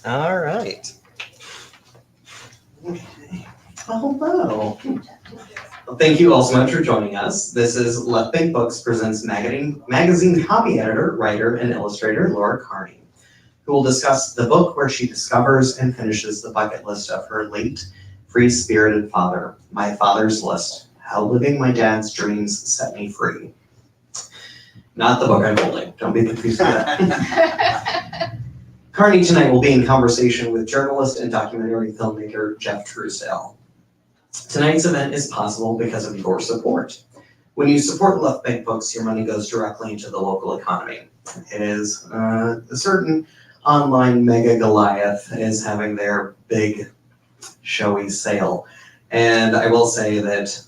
All right. Okay. Well, hello. Well, thank you all so much for joining us. This is Left Bank Books presents magazine copy editor, writer, and illustrator Laura Carney, who will discuss the book where she discovers and finishes the bucket list of her late, free-spirited father, My Father's List: How Living My Dad's Dreams Set Me Free. Not the book I'm holding. Don't be confused with that. Carney tonight will be in conversation with journalist and documentary filmmaker Jeff Truesdell. Tonight's event is possible because of your support. When you support Left Bank Books, your money goes directly into the local economy. It is a certain online mega Goliath is having their big showy sale. And I will say that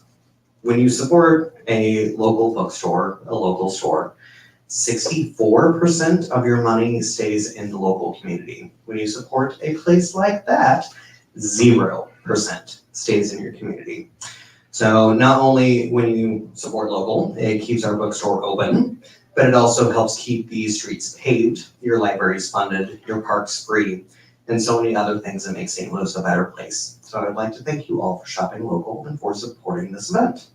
when you support a local bookstore, a local store, 64% of your money stays in the local community. When you support a place like that, 0% stays in your community. So not only when you support local, it keeps our bookstore open, but it also helps keep these streets paved, your libraries funded, your parks free, and so many other things that make St. Louis a better place. So I'd like to thank you all for shopping local and for supporting this event.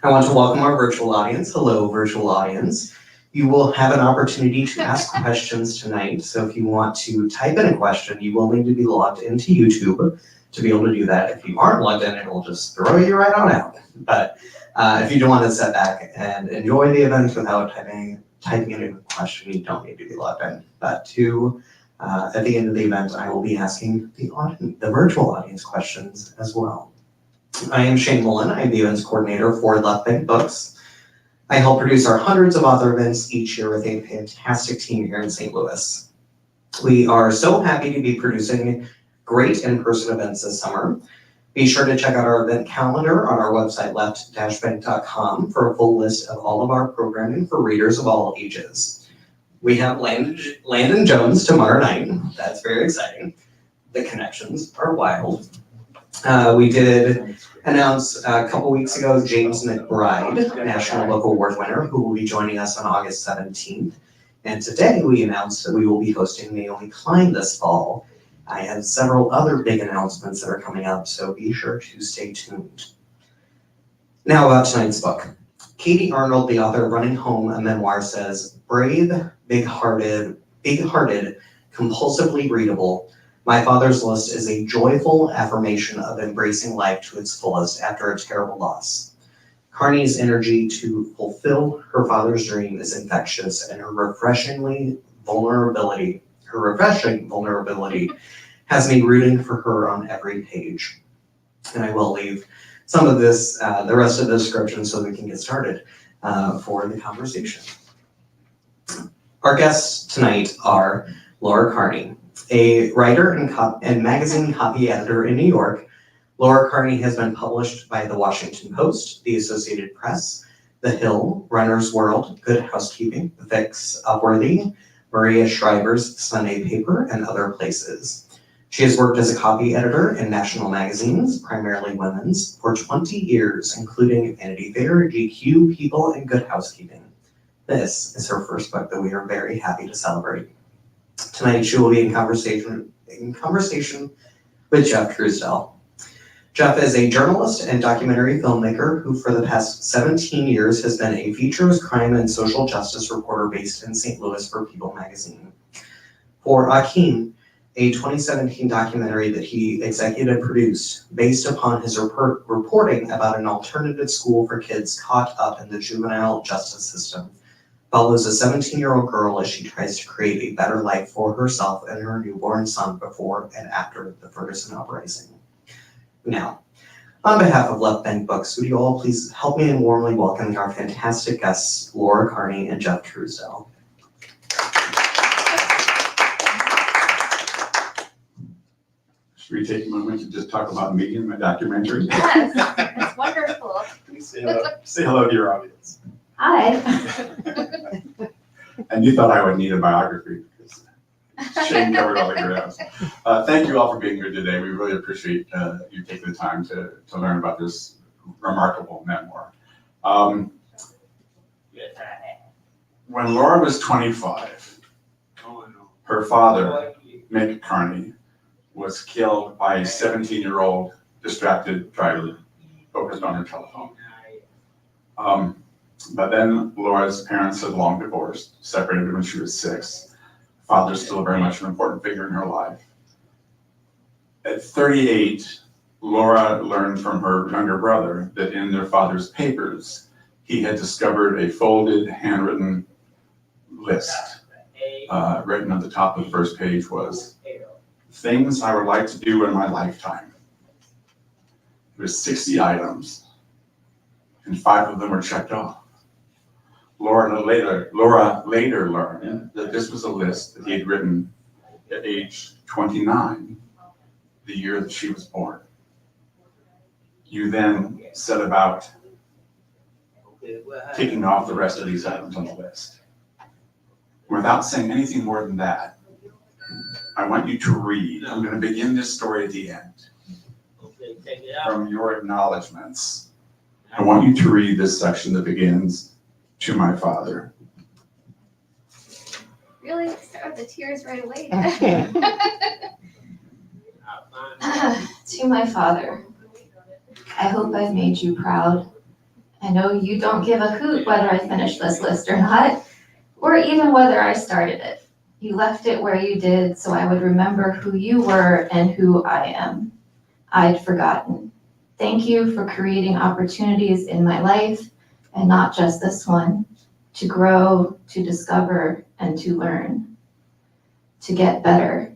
I want to welcome our virtual audience. Hello, virtual audience. You will have an opportunity to ask questions tonight. So if you want to type in a question, you will need to be logged into YouTube to be able to do that. If you aren't logged in, it will just throw you right on out. But if you don't want to sit back and enjoy the event without typing in a question, you don't need to be logged in. But at the end of the event, I will be asking the virtual audience questions as well. I am Shane Mullen. I'm the events coordinator for Left Bank Books. I help produce our hundreds of author events each year with a fantastic team here in St. Louis. We are so happy to be producing great in-person events this summer. Be sure to check out our event calendar on our website, left-bank.com, for a full list of all of our programming for readers of all ages. We have Landon Jones tomorrow night. That's very exciting. The connections are wild. We did announce a couple weeks ago James McBride, National Book Award winner, who will be joining us on August 17th. And today we announced that we will be hosting Naomi Klein this fall. I have several other big announcements that are coming up, so be sure to stay tuned. Now about tonight's book. Katie Arnold, the author of Running Home, a memoir, says, brave, big-hearted, compulsively readable, My Father's List is a joyful affirmation of embracing life to its fullest after a terrible loss. Carney's energy to fulfill her father's dream is infectious, and her refreshing vulnerability has me rooting for her on every page. And I will leave some of this, the rest of the description so we can get started for the conversation. Our guests tonight are Laura Carney, a writer and magazine copy editor in New York. Laura Carney has been published by The Washington Post, The Associated Press, The Hill, Runner's World, Good Housekeeping, Vic's Upworthy, Maria Shriver's Sunday Paper, and other places. She has worked as a copy editor in national magazines, primarily women's, for 20 years, including Vanity Fair, GQ, People, and Good Housekeeping. This is her first book that we are very happy to celebrate. Tonight she will be in conversation with Jeff Truesdell. Jeff is a journalist and documentary filmmaker who for the past 17 years has been a features, crime, and social justice reporter based in St. Louis for People magazine. For Akeem, a 2017 documentary that he executive produced based upon his reporting about an alternative school for kids caught up in the juvenile justice system, follows a 17-year-old girl as she tries to create a better life for herself and her newborn son before and after the Ferguson uprising. Now, on behalf of Left Bank Books, would you all please help me in warmly welcoming our fantastic guests, Laura Carney and Jeff Truesdell. Should we take a moment to just talk about me and my documentary? Yes, it's wonderful. Say hello to your audience. Hi. And you thought I would need a biography because Shane covered all the ground. Thank you all for being here today. We really appreciate you taking the time to learn about this remarkable memoir. When Laura was 25, her father Mick Carney, was killed by a 17-year-old distracted driver focused on her telephone. But then Laura's parents had long divorced, separated when she was 6. Father's still very much an important figure in her life. At 38, Laura learned from her younger brother that in their father's papers, he had discovered a folded, handwritten list. Written at the top of the first page was, things I would like to do in my lifetime. There's 60 items, and 5 of them were checked off. Laura later learned that this was a list that he had written at age 29, the year that she was born. You then set about ticking off the rest of these items on the list. Without saying anything more than that, I want you to read. I'm going to begin this story at the end. From your acknowledgments, I want you to read this section that begins, to my father. Really? Start with the tears right away. To my father, I hope I've made you proud. I know you don't give a hoot whether I finish this list or not, or even whether I started it. You left it where you did so I would remember who you were and who I am. I'd forgotten. Thank you for creating opportunities in my life, and not just this one, to grow, to discover, and to learn, to get better.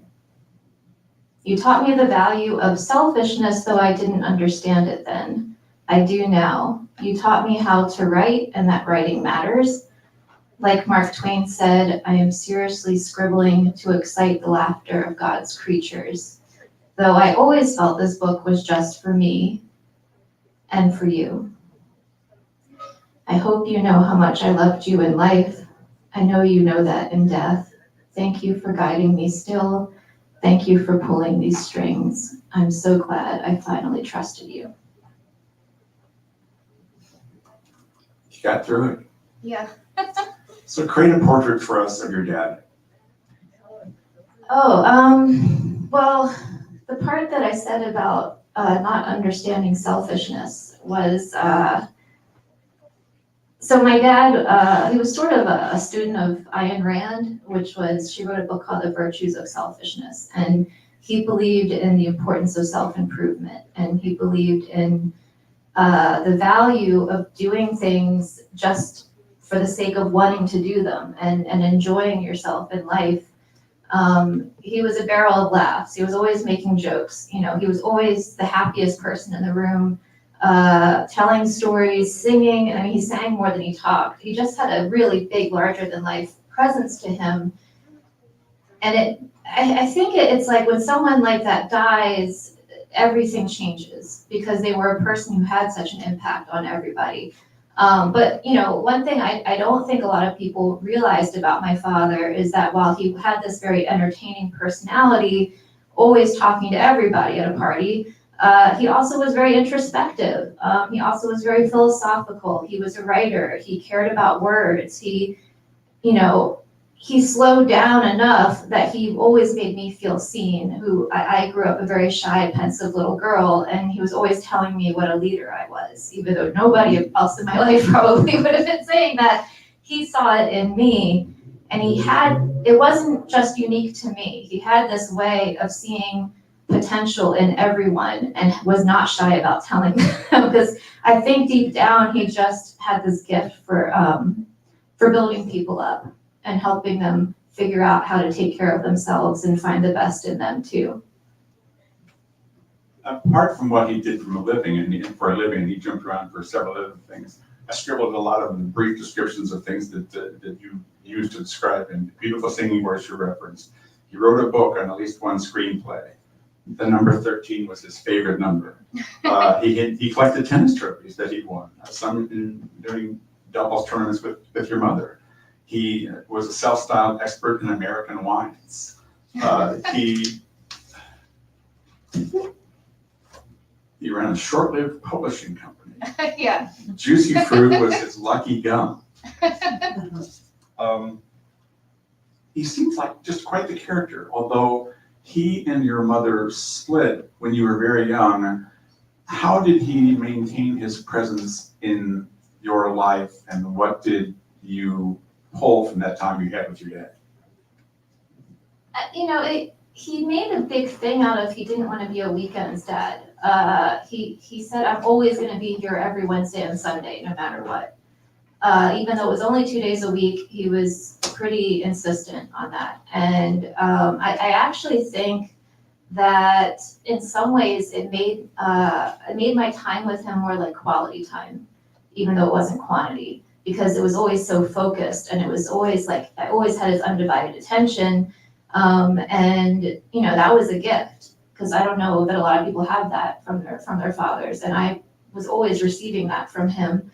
You taught me the value of selfishness, though I didn't understand it then. I do now. You taught me how to write and that writing matters. Like Mark Twain said, I am seriously scribbling to excite the laughter of God's creatures. Though I always felt this book was just for me and for you. I hope you know how much I loved you in life. I know you know that in death. Thank you for guiding me still. Thank you for pulling these strings. I'm so glad I finally trusted you. You got through it. Yeah. So create a portrait for us of your dad. Well, the part that I said about not understanding selfishness was, so my dad, he was sort of a student of Ayn Rand, she wrote a book called The Virtues of Selfishness. And he believed in the importance of self-improvement. And he believed in the value of doing things just for the sake of wanting to do them and enjoying yourself in life. He was a barrel of laughs. He was always making jokes. He was always the happiest person in the room, telling stories, singing. I mean, he sang more than he talked. He just had a really big, larger than life presence to him. And I think it's like when someone like that dies, everything changes because they were a person who had such an impact on everybody. But one thing I don't think a lot of people realized about my father is that while he had this very entertaining personality, always talking to everybody at a party, he also was very introspective. He also was very philosophical. He was a writer. He cared about words. He slowed down enough that he always made me feel seen. I grew up a very shy, pensive little girl, and he was always telling me what a leader I was, even though nobody else in my life probably would have been saying that. He saw it in me, and it wasn't just unique to me. He had this way of seeing potential in everyone and was not shy about telling them, because I think deep down he just had this gift for building people up and helping them figure out how to take care of themselves and find the best in them too. Apart from what he did for a living, and he jumped around for several other things. I scribbled a lot of brief descriptions of things that you used to describe in beautiful singing voice you referenced. He wrote a book on at least one screenplay. The number 13 was his favorite number. He collected tennis trophies that he'd won, some during doubles tournaments with your mother. He was a self-styled expert in American wines. He ran a short-lived publishing company. Yeah. Juicy Fruit was his lucky gum. He seems like just quite the character, although he and your mother split when you were very young. How did he maintain his presence in your life, and what did you pull from that time you had with your dad? He made a big thing out of he didn't want to be a weekends dad. He said, I'm always going to be here every Wednesday and Sunday, no matter what. Even though it was only 2 days a week, he was pretty insistent on that. And I actually think that in some ways it made my time with him more like quality time, even though it wasn't quantity, because it was always so focused, and it was always like I always had his undivided attention. And that was a gift, because I don't know that a lot of people have that from their fathers, and I was always receiving that from him.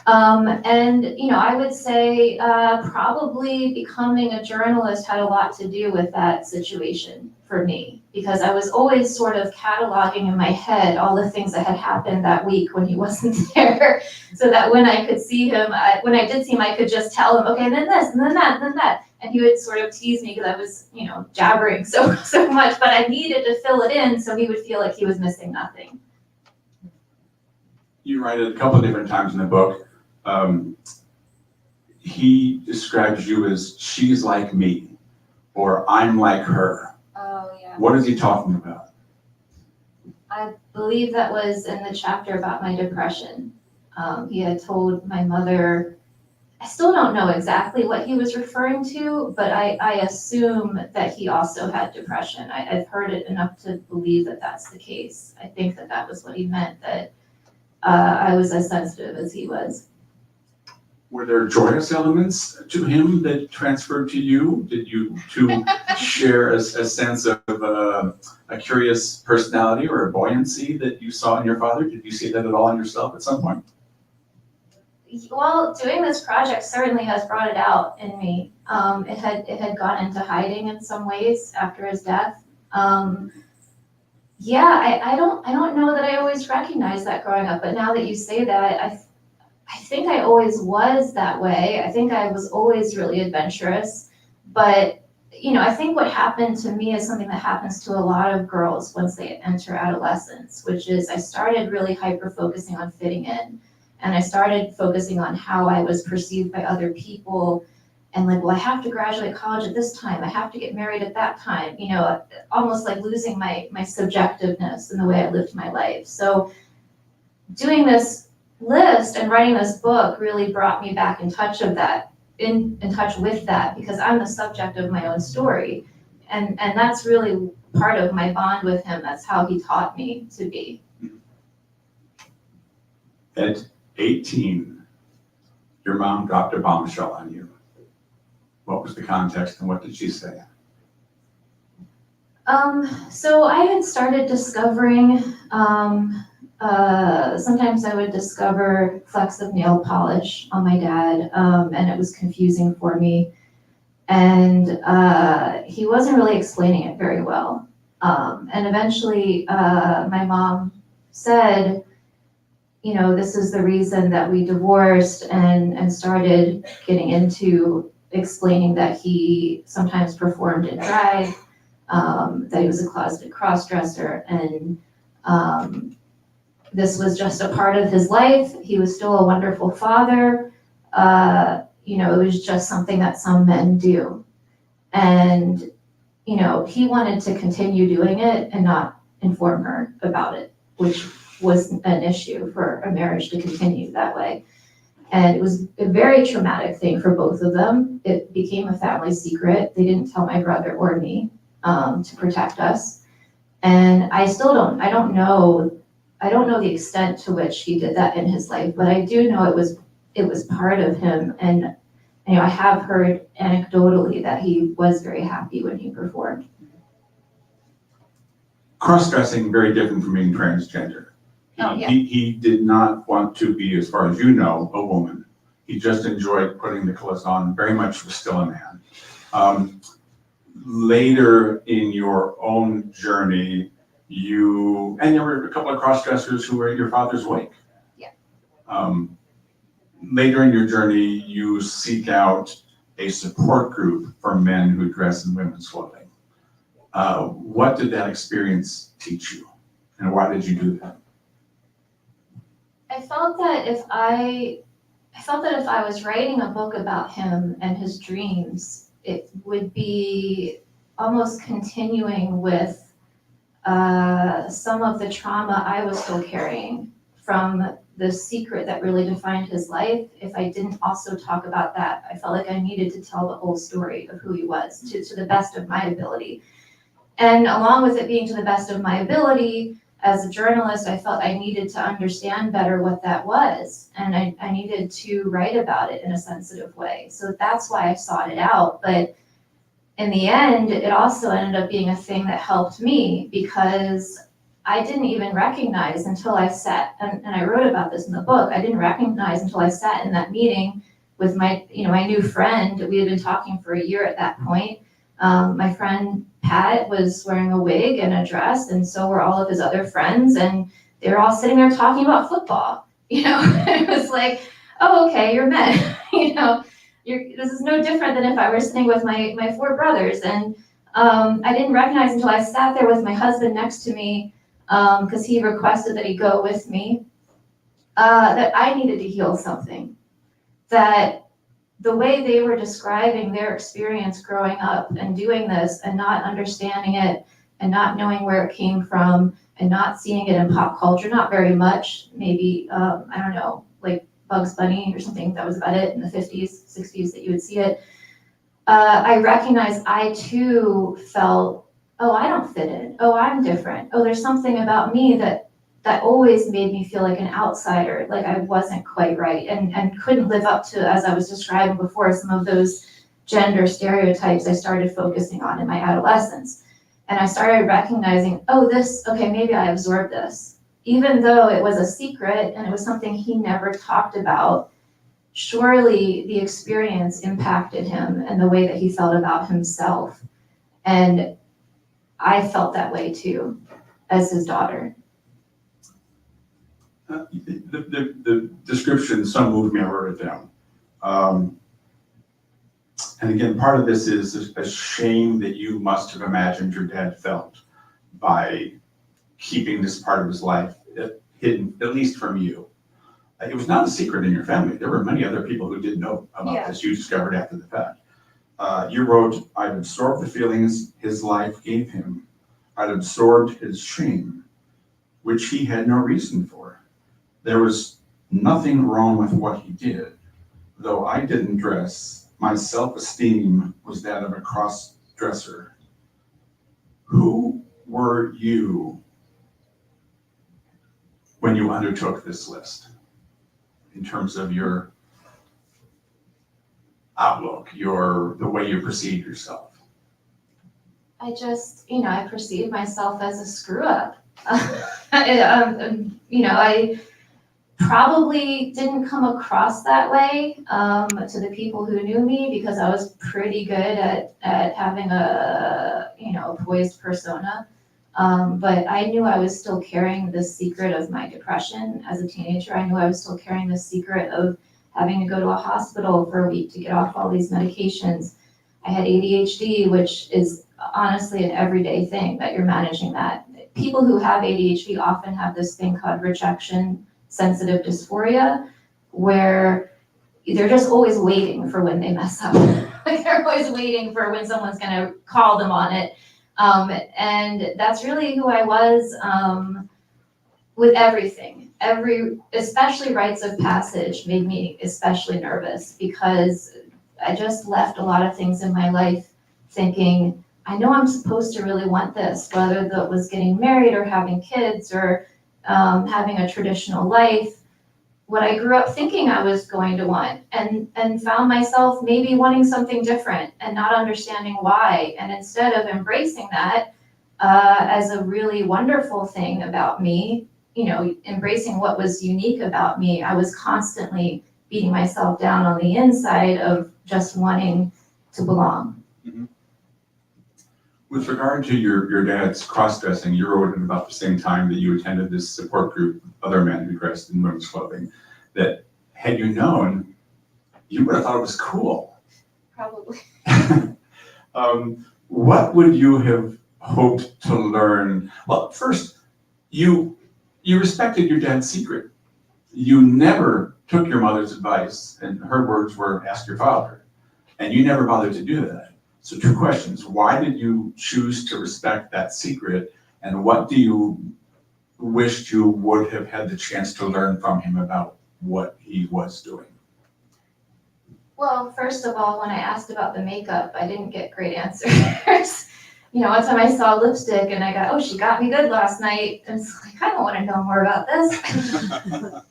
I would say probably becoming a journalist had a lot to do with that situation for me, because I was always sort of cataloging in my head all the things that had happened that week when he wasn't there, so that when I could see him, when I did see him, I could just tell him, okay, then this, and then that, and then that. And he would sort of tease me because I was, jabbering so much, but I needed to fill it in so he would feel like he was missing nothing. You write it a couple of different times in the book. He describes you as she's like me, or I'm like her. Oh, yeah. What is he talking about? I believe that was in the chapter about my depression. He had told my mother, I still don't know exactly what he was referring to, but I assume that he also had depression. I've heard it enough to believe that that's the case. I think that was what he meant, that I was as sensitive as he was. Were there joyous elements to him that transferred to you? Did you two share a sense of a curious personality or a buoyancy that you saw in your father? Did you see that at all in yourself at some point? Well, doing this project certainly has brought it out in me. It had gone into hiding in some ways after his death. I don't know that I always recognized that growing up, but now that you say that, I think I always was that way. I think I was always really adventurous, but I think what happened to me is something that happens to a lot of girls once they enter adolescence, which is I started really hyper-focusing on fitting in, and I started focusing on how I was perceived by other people, and like, well, I have to graduate college at this time, I have to get married at that time, almost like losing my subjectiveness in the way I lived my life. So doing this list and writing this book really brought me back in touch with that, because I'm the subject of my own story. And that's really part of my bond with him. That's how he taught me to be. At 18, your mom dropped a bombshell on you. What was the context and what did she say? So I had started discovering, sometimes I would discover flecks of nail polish on my dad, and it was confusing for me. And he wasn't really explaining it very well. And eventually my mom said, this is the reason that we divorced, and started getting into explaining that he sometimes performed in drag, that he was a closeted cross-dresser, and this was just a part of his life. He was still a wonderful father. It was just something that some men do. And, he wanted to continue doing it and not inform her about it, which was an issue for a marriage to continue that way. And it was a very traumatic thing for both of them. It became a family secret. They didn't tell my brother or me to protect us. And I don't know the extent to which he did that in his life, but I do know it was part of him. And I have heard anecdotally that he was very happy when he performed. Cross-dressing, very different from being transgender. Oh, yeah. He did not want to be, as far as you know, a woman. He just enjoyed putting the clothes on, very much was still a man. Later in your own journey, and there were a couple of cross-dressers who were in your father's wake. Yeah. Later in your journey, you seek out a support group for men who dress in women's clothing. What did that experience teach you? And why did you do that? I felt that if I was writing a book about him and his dreams, it would be almost continuing with some of the trauma I was still carrying from the secret that really defined his life. If I didn't also talk about that, I felt like I needed to tell the whole story of who he was to the best of my ability. And along with it being to the best of my ability, as a journalist, I felt I needed to understand better what that was. And I needed to write about it in a sensitive way. So that's why I sought it out. But in the end, it also ended up being a thing that helped me, because I didn't even recognize until I sat, and I wrote about this in the book, I didn't recognize until I sat in that meeting with my new friend. We had been talking for a year at that point. My friend Pat was wearing a wig and a dress, and so were all of his other friends, and they were all sitting there talking about football. It was like, oh, okay, you're men. This is no different than if I were sitting with my four brothers. And I didn't recognize until I sat there with my husband next to me, because he requested that he go with me, that I needed to heal something. That the way they were describing their experience growing up and doing this and not understanding it and not knowing where it came from and not seeing it in pop culture, not very much, maybe, I don't know, like Bugs Bunny or something, that was about it in the 50s, 60s that you would see it. I recognized I too felt, oh, I don't fit in. Oh, I'm different. Oh, there's something about me that always made me feel like an outsider, like I wasn't quite right and couldn't live up to, as I was describing before, some of those gender stereotypes I started focusing on in my adolescence. And I started recognizing, oh, maybe I absorbed this. Even though it was a secret and it was something he never talked about, surely the experience impacted him and the way that he felt about himself. And I felt that way too, as his daughter. The description, some moved me, I wrote it down. And again, part of this is a shame that you must have imagined your dad felt by keeping this part of his life hidden, at least from you. It was not a secret in your family. There were many other people who didn't know about this. You discovered after the fact. You wrote, I'd absorbed the feelings his life gave him. I'd absorbed his shame, which he had no reason for. There was nothing wrong with what he did. Though I didn't dress, my self-esteem was that of a cross-dresser. Who were you when you undertook this list, in terms of your outlook, the way you perceive yourself? I just, I perceive myself as a screw up. I probably didn't come across that way to the people who knew me, because I was pretty good at having a poised persona. But I knew I was still carrying the secret of my depression as a teenager. I knew I was still carrying the secret of having to go to a hospital for a week to get off all these medications. I had ADHD, which is honestly an everyday thing that you're managing that. People who have ADHD often have this thing called rejection sensitive dysphoria, where they're just always waiting for when they mess up. Like they're always waiting for when someone's gonna call them on it. And that's really who I was with everything. Especially rites of passage made me especially nervous, because I just left a lot of things in my life thinking, I know I'm supposed to really want this, whether that was getting married or having kids or having a traditional life, what I grew up thinking I was going to want, and found myself maybe wanting something different and not understanding why. And instead of embracing that as a really wonderful thing about me, embracing what was unique about me, I was constantly beating myself down on the inside of just wanting to belong. Mm-hmm. With regard to your dad's cross-dressing, you wrote at about the same time that you attended this support group, other men who dressed in women's clothing, that had you known, you would have thought it was cool. Probably. What would you have hoped to learn? Well, first, you respected your dad's secret. You never took your mother's advice, and her words were, ask your father. And you never bothered to do that. So 2 questions. Why did you choose to respect that secret? And what do you wish you would have had the chance to learn from him about what he was doing? Well, first of all, when I asked about the makeup, I didn't get great answers. One time I saw lipstick and I got, oh, she got me good last night. And it's like, I don't want to know more about this.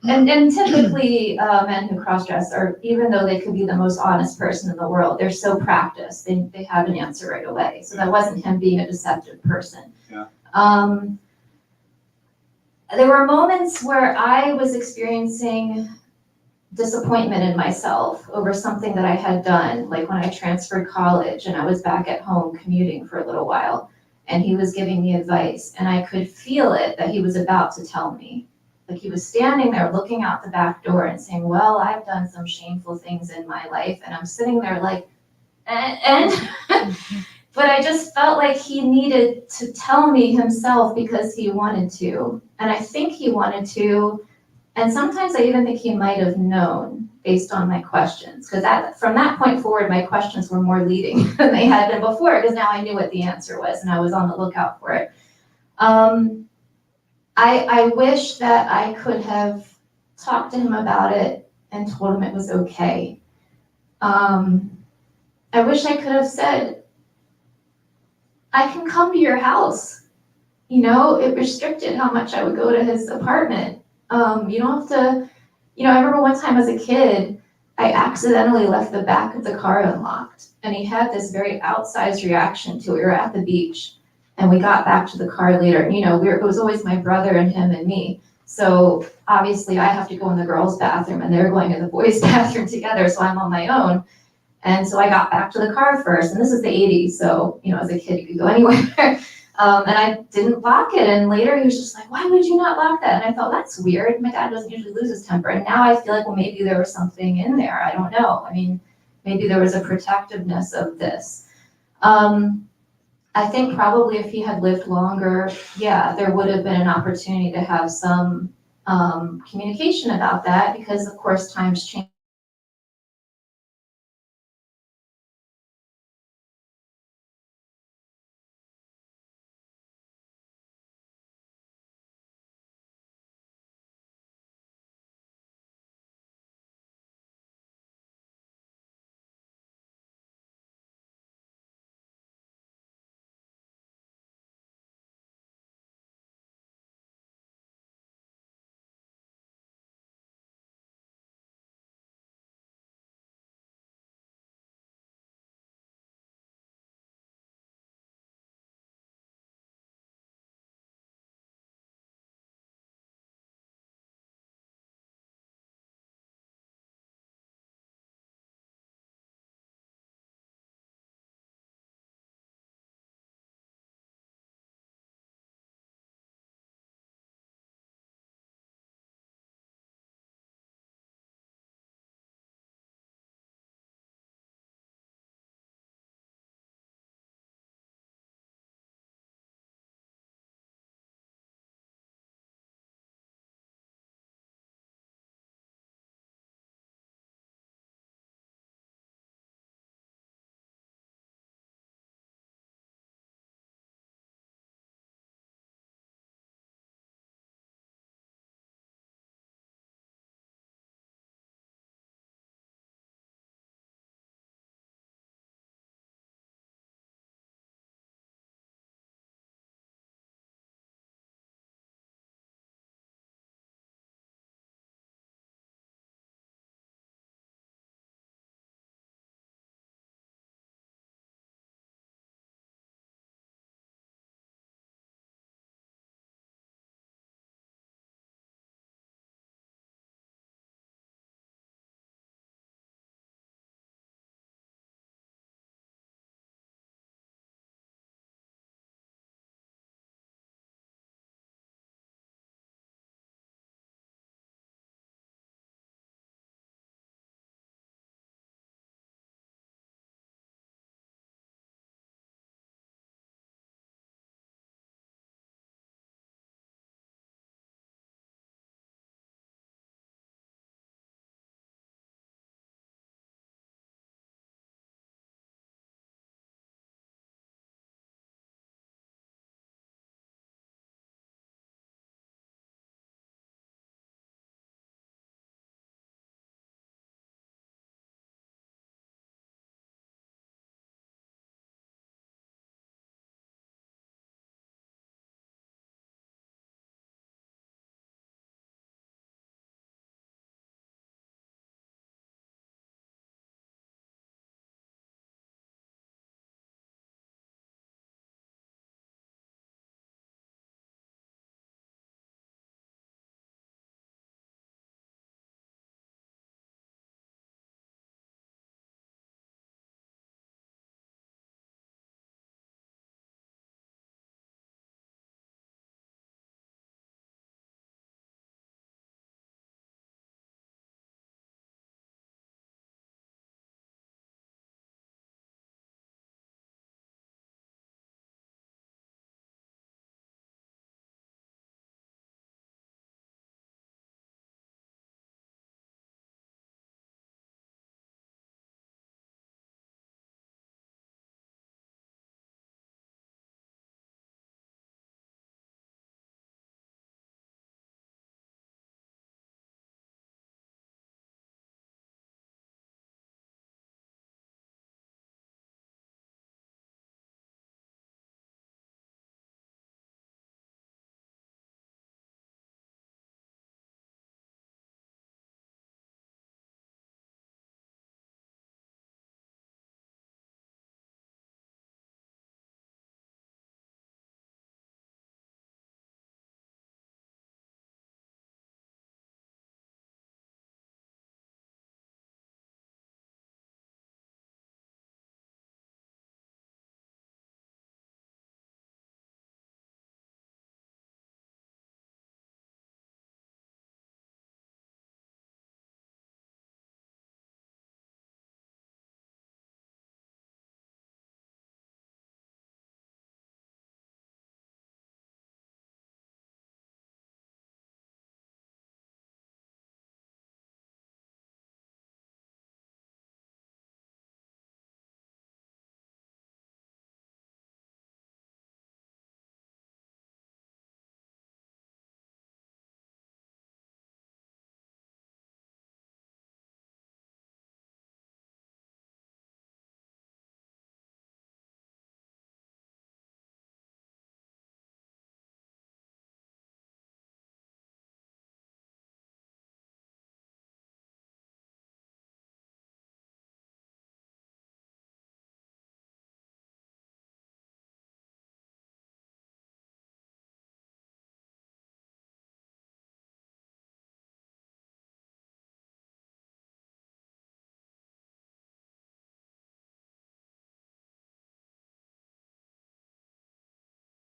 And typically, men who cross-dress are, even though they could be the most honest person in the world, they're so practiced, they have an answer right away. So that wasn't him being a deceptive person. Yeah. There were moments where I was experiencing disappointment in myself over something that I had done, like when I transferred college and I was back at home commuting for a little while, and he was giving me advice, and I could feel it that he was about to tell me. Like he was standing there looking out the back door and saying, well, I've done some shameful things in my life. And I'm sitting there like, but I just felt like he needed to tell me himself because he wanted to. And I think he wanted to. And sometimes I even think he might have known based on my questions. Because from that point forward, my questions were more leading than they had been before, because now I knew what the answer was and I was on the lookout for it. I wish that I could have talked to him about it and told him it was okay. I wish I could have said, I can come to your house. It restricted how much I would go to his apartment. You don't have to, I remember one time as a kid, I accidentally left the back of the car unlocked. And he had this very outsized reaction to it. We were at the beach. And we got back to the car later, and it was always my brother and him and me. So obviously I have to go in the girls' bathroom and they're going in the boys' bathroom together, so I'm on my own. And so I got back to the car first, and this is the 80s, so as a kid you could go anywhere. And I didn't lock it, and later he was just like, why would you not lock that? And I thought, that's weird, my dad doesn't usually lose his temper. And now I feel like, well, maybe there was something in there, I don't know. Maybe there was a protectiveness of this. I think probably if he had lived longer, there would have been an opportunity to have some communication about that, because of course times change.